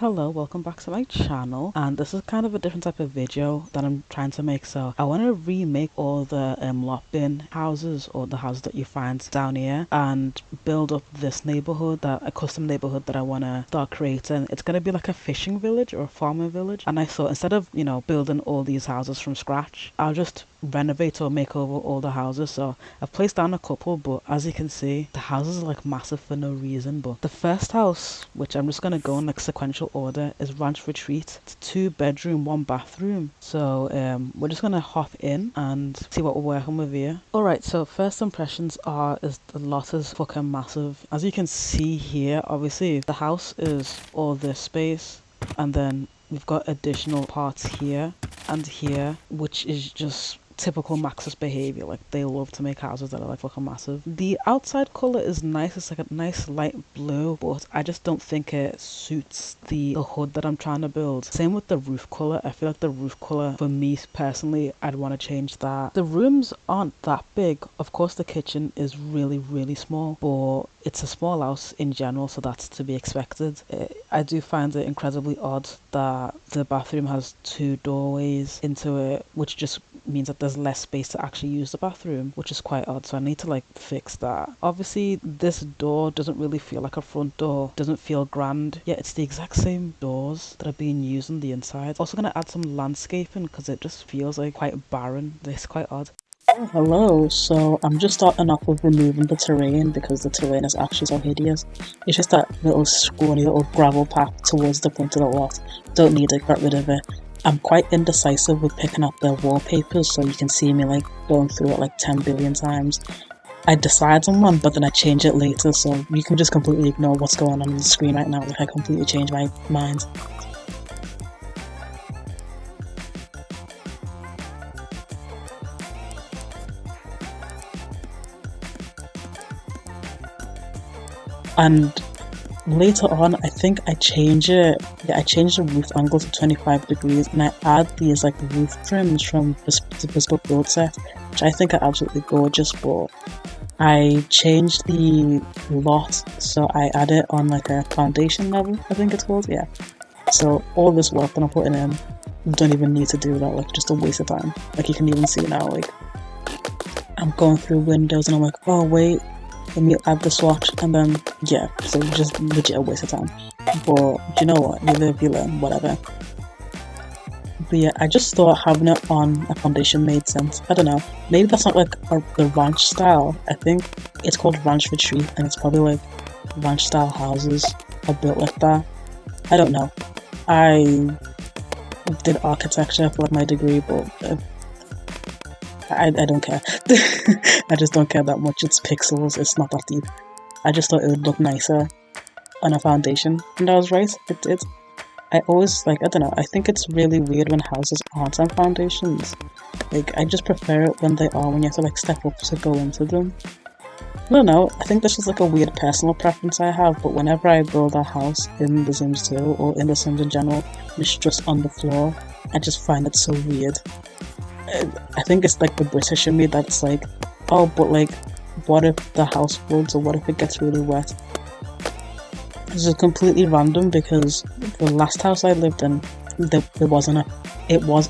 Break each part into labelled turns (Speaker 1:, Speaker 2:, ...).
Speaker 1: Hello, welcome back to my channel, and this is kind of a different type of video that I'm trying to make. So I want to remake all the locked-in houses, or the houses that you find down here, and build up this neighborhood, that a custom neighborhood that I want to start creating. It's going to be like a fishing village or a farming village, and I thought instead of building all these houses from scratch, I'll just renovate or make over all the houses. So I've placed down a couple, but as you can see, the houses are like massive for no reason. But the first house, which I'm just gonna go in like sequential order, is Ranch Retreat. It's 2 bedroom, 1 bathroom. So we're just gonna hop in and see what we're working with here. Alright, so first impressions is the lot is fucking massive. As you can see here, obviously the house is all this space, and then we've got additional parts here and here, which is just typical maxis behavior. Like, they love to make houses that are like fucking massive. The outside color is nice. It's like a nice light blue, but I just don't think it suits the hood that I'm trying to build. Same with the roof color. I feel like the roof color, for me personally, I'd want to change that. The rooms aren't that big. Of course the kitchen is really small, but it's a small house in general, so that's to be expected. I do find it incredibly odd that the bathroom has 2 doorways into it, which just means that there's less space to actually use the bathroom, which is quite odd. So I need to like fix that. Obviously this door doesn't really feel like a front door, doesn't feel grand, yet it's the exact same doors that are being used on the inside. Also gonna add some landscaping because it just feels like quite barren. It's quite odd. Oh, hello. So I'm just starting off with removing the terrain because the terrain is actually so hideous. It's just that little scrawny little gravel path towards the front of the lot. Don't need it, got rid of it. I'm quite indecisive with picking up the wallpapers, so you can see me like going through it like 10 billion times. I decide on one, but then I change it later, so you can just completely ignore what's going on the screen right now. Like, I completely change my mind. And later on, I think I change it. Yeah, I change the roof angle to 25 degrees, and I add these like roof trims from the bespoke build set, which I think are absolutely gorgeous. But I changed the lot, so I add it on like a foundation level, I think it's called. Yeah. So all this work that I'm putting in, don't even need to do that. Like, just a waste of time. Like, you can even see now, like, I'm going through windows and I'm like, oh wait, let me add the swatch, and then yeah, so just legit a waste of time. But you know what, you live, you learn, whatever. But yeah, I just thought having it on a foundation made sense. I don't know, maybe that's not like the ranch style. I think it's called Ranch Retreat, and it's probably like ranch style houses are built like that. I don't know. I did architecture for like my degree, but I don't care. I just don't care that much. It's pixels, it's not that deep. I just thought it would look nicer on a foundation, and I was right, it did. I always, like, I don't know, I think it's really weird when houses aren't on foundations. Like, I just prefer it when they are, when you have to like step up to go into them. I don't know, I think this is like a weird personal preference I have, but whenever I build a house in The Sims 2 or in The Sims in general, it's just on the floor, I just find it so weird. I think it's like the British in me that's like, oh, but like, what if the house floods, or what if it gets really wet? This is completely random because the last house I lived in, it was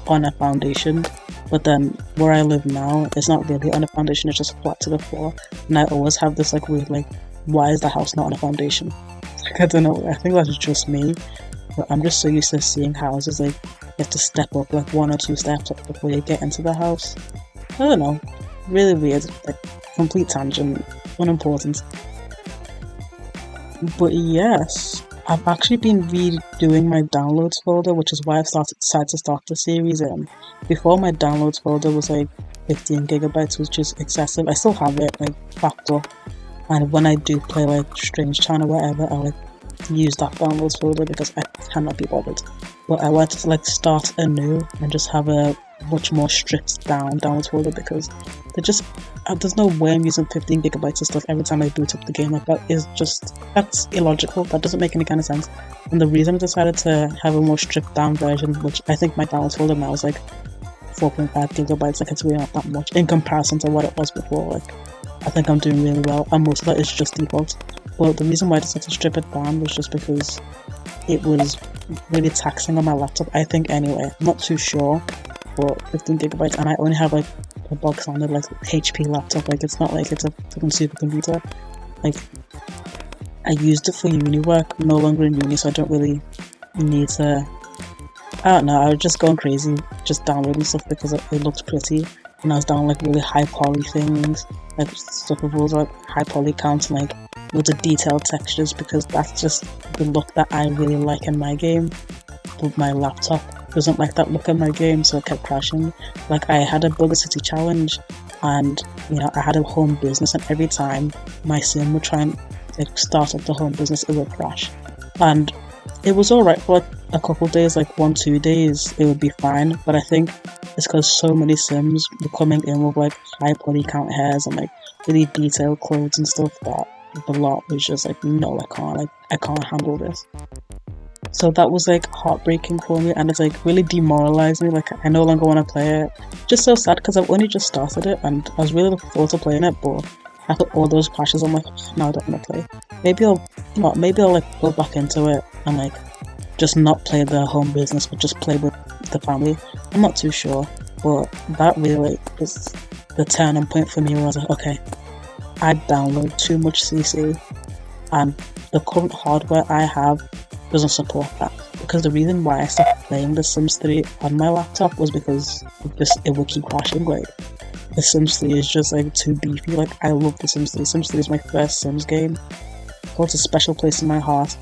Speaker 1: on a foundation, but then where I live now, it's not really on a foundation, it's just flat to the floor. And I always have this like weird, like, why is the house not on a foundation? Like, I don't know, I think that's just me, but I'm just so used to seeing houses like you have to step up like 1 or 2 steps up before you get into the house. I don't know, really weird, like complete tangent, unimportant. But yes, I've actually been redoing my downloads folder, which is why I've decided to start the series in. Before, my downloads folder was like 15 gigabytes, which is excessive. I still have it like backed up, and when I do play like Strange Town or whatever, I like use that downloads folder because I cannot be bothered. But I wanted to like start anew and just have a much more stripped down downloads folder, because there's no way I'm using 15 gigabytes of stuff every time I boot up the game. Like, that's illogical. That doesn't make any kind of sense. And the reason I decided to have a more stripped down version, which I think my downloads folder now is like 4.5 gigabytes, like, it's really not that much in comparison to what it was before. Like, I think I'm doing really well, and most of that is just default. But the reason why I decided to strip it down was just because it was really taxing on my laptop, I think anyway. I'm not too sure, but 15 gigabytes, and I only have like a box standard like HP laptop. Like it's not like it's a fucking supercomputer. Like I used it for uni work, no longer in uni, so I don't really need to. I don't know, I was just going crazy, just downloading stuff because it looked pretty, and I was downloading like really high poly things, like stuff with all like high poly counts and like loads of detailed textures, because that's just the look that I really like in my game. But my laptop doesn't like that look in my game, so it kept crashing. Like I had a Builder City challenge, and you know I had a home business, and every time my sim would try and like start up the home business, it would crash. And it was alright for like a couple days, like 1-2 days, it would be fine. But I think it's because so many sims were coming in with like high body count hairs and like really detailed clothes and stuff that the lot was just like, no, I can't handle this. So that was like heartbreaking for me, and it's like really demoralized me. Like I no longer want to play it. Just so sad because I've only just started it and I was really looking forward to playing it, but after all those crashes I'm like, no, I don't want to play. Maybe I'll like go back into it and like just not play the home business but just play with the family. I'm not too sure, but that really like was the turning point for me where I was like, okay, I download too much CC and the current hardware I have doesn't support that. Because the reason why I stopped playing The Sims 3 on my laptop was because it would keep crashing. Like The Sims 3 is just like too beefy. Like I love The Sims 3. Sims 3 is my first Sims game. It holds a special place in my heart.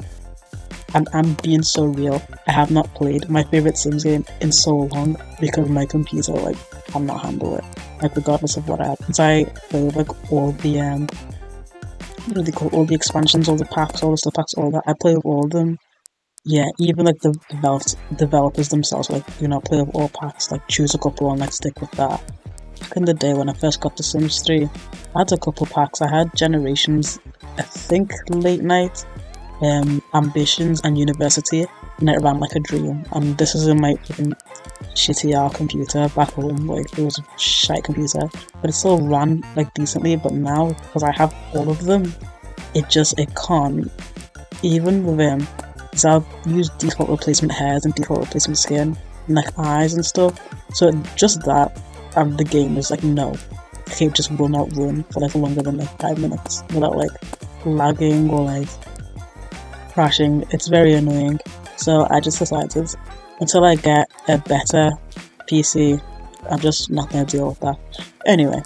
Speaker 1: And I'm being so real. I have not played my favorite Sims game in so long because my computer like cannot handle it. Like regardless of what happens, I play like all the what do they call, all the expansions, all the packs, all the stuff packs, all that. I play with all of them. Yeah, even like the developers themselves, like, you know, play with all packs, like choose a couple and like stick with that. Back in the day when I first got to Sims 3, I had a couple packs. I had Generations, I think Late Night, Ambitions and University, and it ran like a dream. And this is in my shitty computer back home. Like it was a shite computer, but it still ran like decently. But now, because I have all of them, it can't. Even with because I've used default replacement hairs and default replacement skin and like eyes and stuff, so just that, and the game is like, no, the game just will not run for like longer than like 5 minutes without like lagging or like crashing. It's very annoying. So I just decided, until I get a better PC, I'm just not going to deal with that. Anyway,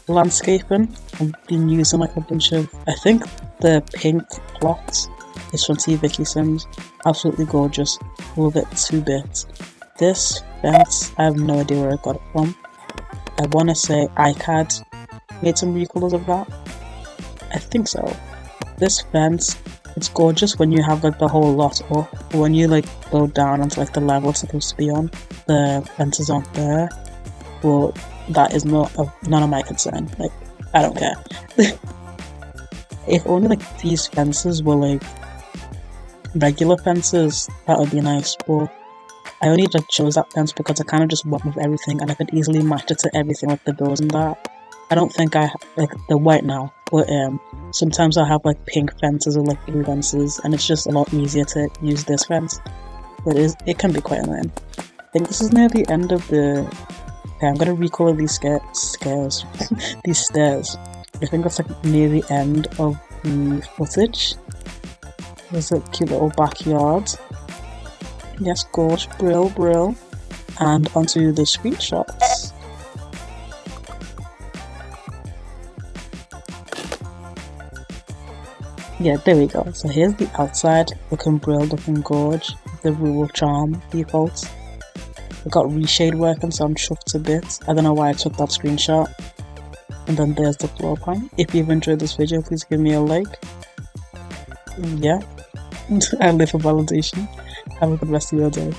Speaker 1: landscaping, I've been using like a bunch of, I think the pink plots is from Vicky Sims. Absolutely gorgeous. Love it 2 bits. This fence, I have no idea where I got it from. I want to say iCAD made some recolors of that. I think so. This fence, it's gorgeous when you have like the whole lot up, but when you like go down onto like the level it's supposed to be on, the fences aren't there. Well, that is none of my concern. Like, I don't care. If only like these fences were like regular fences, that would be nice, but I only like chose that fence because I kind of just went with everything and I could easily match it to everything, like the doors and that. I don't think I like the white now, but sometimes I have like pink fences or like blue fences, and it's just a lot easier to use this fence. But it can be quite annoying. I think this is near the end of the. Okay, I'm gonna recolor these stairs. These stairs. I think that's like near the end of the footage. There's a cute little backyard. Yes, gorge, brill. And onto the screenshots. Yeah, there we go. So here's the outside, looking brill, looking gorge. The rural charm default. I got reshade working, so I'm chuffed to bits. I don't know why I took that screenshot. And then there's the floor plan. If you've enjoyed this video, please give me a like. Yeah. I live for validation. Have a good rest of your day.